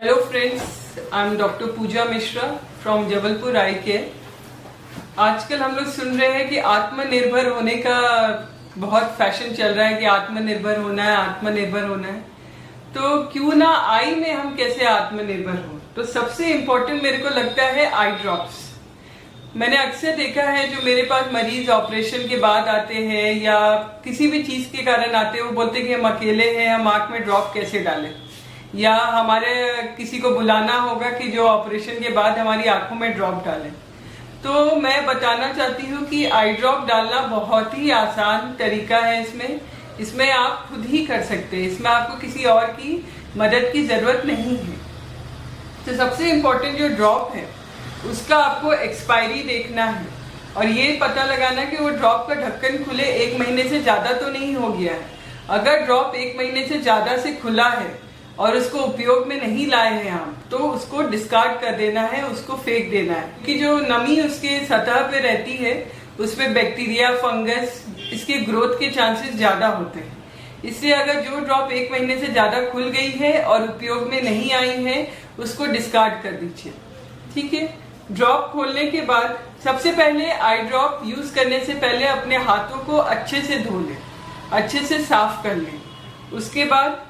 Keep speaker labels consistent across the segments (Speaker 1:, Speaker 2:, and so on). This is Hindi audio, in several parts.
Speaker 1: Hello friends, I am doctor Pooja Mishra from Jabalpur I care. आजकल हम लोग सुन रहे हैं कि आत्मनिर्भर होने का बहुत फैशन चल रहा है कि आत्मनिर्भर होना है, आत्मनिर्भर होना है। तो क्यों ना आई में हम कैसे आत्मनिर्भर हो। तो सबसे इम्पोर्टेंट मेरे को लगता है आई ड्रॉप्स। मैंने अक्सर देखा है जो मेरे पास मरीज ऑपरेशन के बाद आते हैं या किसी भी चीज के कारण आते हैं, वो बोलते हैं कि हम अकेले हैं, हम आंख में ड्रॉप कैसे डालें, या हमारे किसी को बुलाना होगा कि जो ऑपरेशन के बाद हमारी आंखों में ड्रॉप डालें। तो मैं बताना चाहती हूँ कि आई ड्रॉप डालना बहुत ही आसान तरीका है। इसमें आप खुद ही कर सकते हैं, इसमें आपको किसी और की मदद की जरूरत नहीं है। तो सबसे इम्पोर्टेंट जो ड्रॉप है उसका आपको एक्सपायरी देखना है और ये पता लगाना कि वो ड्रॉप का ढक्कन खुले 1 महीने से ज्यादा तो नहीं हो गया है। अगर ड्रॉप 1 महीने से ज्यादा से खुला है और उसको उपयोग में नहीं लाए हैं आप, तो उसको डिस्कार्ड कर देना है, उसको फेंक देना है। क्योंकि जो नमी उसके सतह पे रहती है उसमें बैक्टीरिया, फंगस, इसके ग्रोथ के चांसेस ज्यादा होते हैं। इसलिए अगर जो ड्रॉप 1 महीने से ज्यादा खुल गई है और उपयोग में नहीं आई है उसको डिस्कार्ड कर दीजिए। ठीक है। ड्रॉप खोलने के बाद सबसे पहले आई ड्रॉप यूज करने से पहले अपने हाथों को अच्छे से धो लें, अच्छे से साफ कर लें। उसके बाद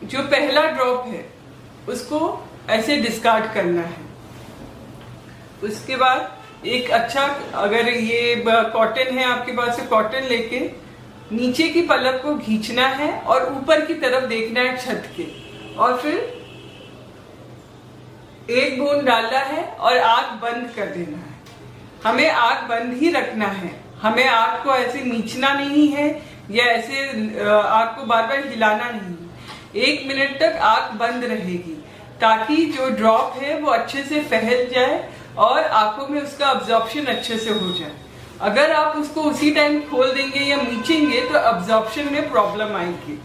Speaker 1: जो पहला ड्रॉप है उसको ऐसे डिस्कार्ड करना है। उसके बाद एक अच्छा, अगर ये कॉटन है आपके पास, से कॉटन लेके नीचे की पलक को खींचना है और ऊपर की तरफ देखना है छत के, और फिर एक बूंद डालना है और आंख बंद कर देना है। हमें आंख बंद ही रखना है, हमें आंख को ऐसे नीचना नहीं है या ऐसे आंख को बार बार हिलाना नहीं है। 1 मिनट तक आंख बंद रहेगी ताकि जो ड्रॉप है वो अच्छे से फैल जाए और आंखों में उसका अब्जॉर्प्शन अच्छे से हो जाए। अगर आप उसको उसी टाइम खोल देंगे या मीचेंगे तो अब्जॉर्प्शन में प्रॉब्लम आएगी।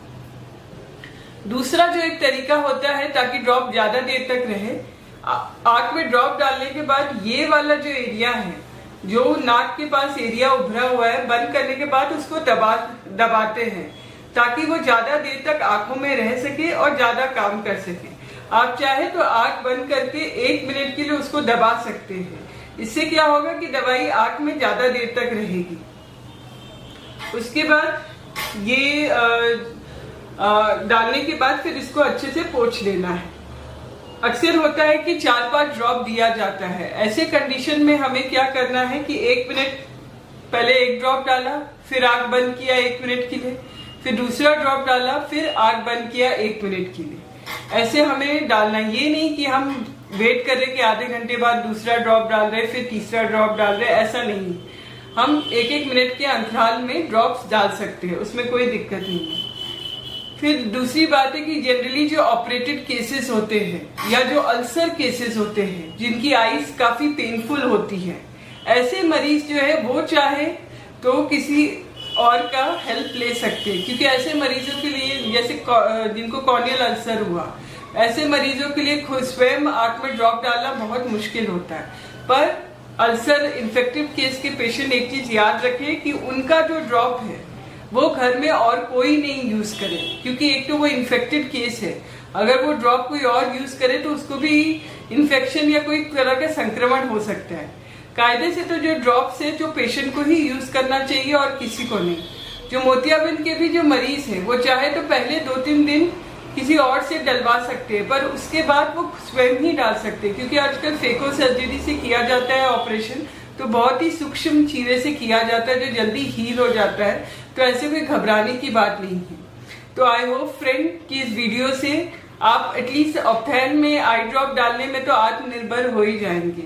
Speaker 1: दूसरा जो एक तरीका होता है ताकि ड्रॉप ज्यादा देर तक रहे, आंख में ड्रॉप डालने के बाद ये वाला जो एरिया है, जो नाक के पास एरिया उभरा हुआ है, बंद करने के बाद उसको दबाते हैं ताकि वो ज्यादा देर तक आंखों में रह सके और ज्यादा काम कर सके। आप चाहे तो आंख बंद करके 1 मिनट के लिए उसको दबा सकते हैं। इससे क्या होगा कि दवाई आंख में ज्यादा देर तक रहेगी। उसके बाद ये डालने के बाद फिर इसको अच्छे से पोंछ लेना है। अक्सर होता है कि 4-5 ड्रॉप दिया जाता है। ऐसे कंडीशन में हमें क्या करना है कि 1 मिनट पहले एक ड्रॉप डाला, फिर आंख बंद किया 1 मिनट के लिए, फिर दूसरा ड्रॉप डाला, फिर आंख बंद किया 1 मिनट के लिए। ऐसे हमें डालना, ये नहीं कि हम वेट कर रहे कि आधे घंटे बाद दूसरा ड्रॉप डाल रहे फिर तीसरा ड्रॉप डाल रहे, ऐसा नहीं। हम 1-1 मिनट के अंतराल में ड्रॉप्स डाल सकते हैं, उसमें कोई दिक्कत नहीं है। फिर दूसरी बात है कि जनरली जो ऑपरेटेड केसेस होते हैं या जो अल्सर केसेस होते हैं जिनकी आईज काफी पेनफुल होती है, ऐसे मरीज जो है वो चाहे तो किसी और का हेल्प ले सकते हैं। क्योंकि ऐसे मरीजों के लिए, जैसे जिनको कॉर्नियल अल्सर हुआ, ऐसे मरीजों के लिए खुद स्वयं आंख में ड्रॉप डालना बहुत मुश्किल होता है। पर अल्सर इन्फेक्टिव केस के पेशेंट एक चीज याद रखें कि उनका जो ड्रॉप है वो घर में और कोई नहीं यूज करे, क्योंकि एक तो वो इन्फेक्टेड केस है। अगर वो ड्रॉप कोई और यूज करे तो उसको भी इन्फेक्शन या कोई तरह का संक्रमण हो सकता है। कायदे से तो जो ड्रॉप्स है जो पेशेंट को ही यूज करना चाहिए और किसी को नहीं। जो मोतियाबिंद के भी जो मरीज है वो चाहे तो पहले 2-3 दिन किसी और से डलवा सकते हैं, पर उसके बाद वो स्वयं ही डाल सकते हैं। क्योंकि आजकल फेको सर्जरी से किया जाता है ऑपरेशन, तो बहुत ही सूक्ष्म चीरे से किया जाता है जो जल्दी हील हो जाता है। तो ऐसे कोई घबराने की बात नहीं है। तो आई होप फ्रेंड कि इस वीडियो से आप एटलीस्ट ऑप्थेल्म में आई ड्रॉप डालने में तो आत्मनिर्भर हो ही जाएंगे।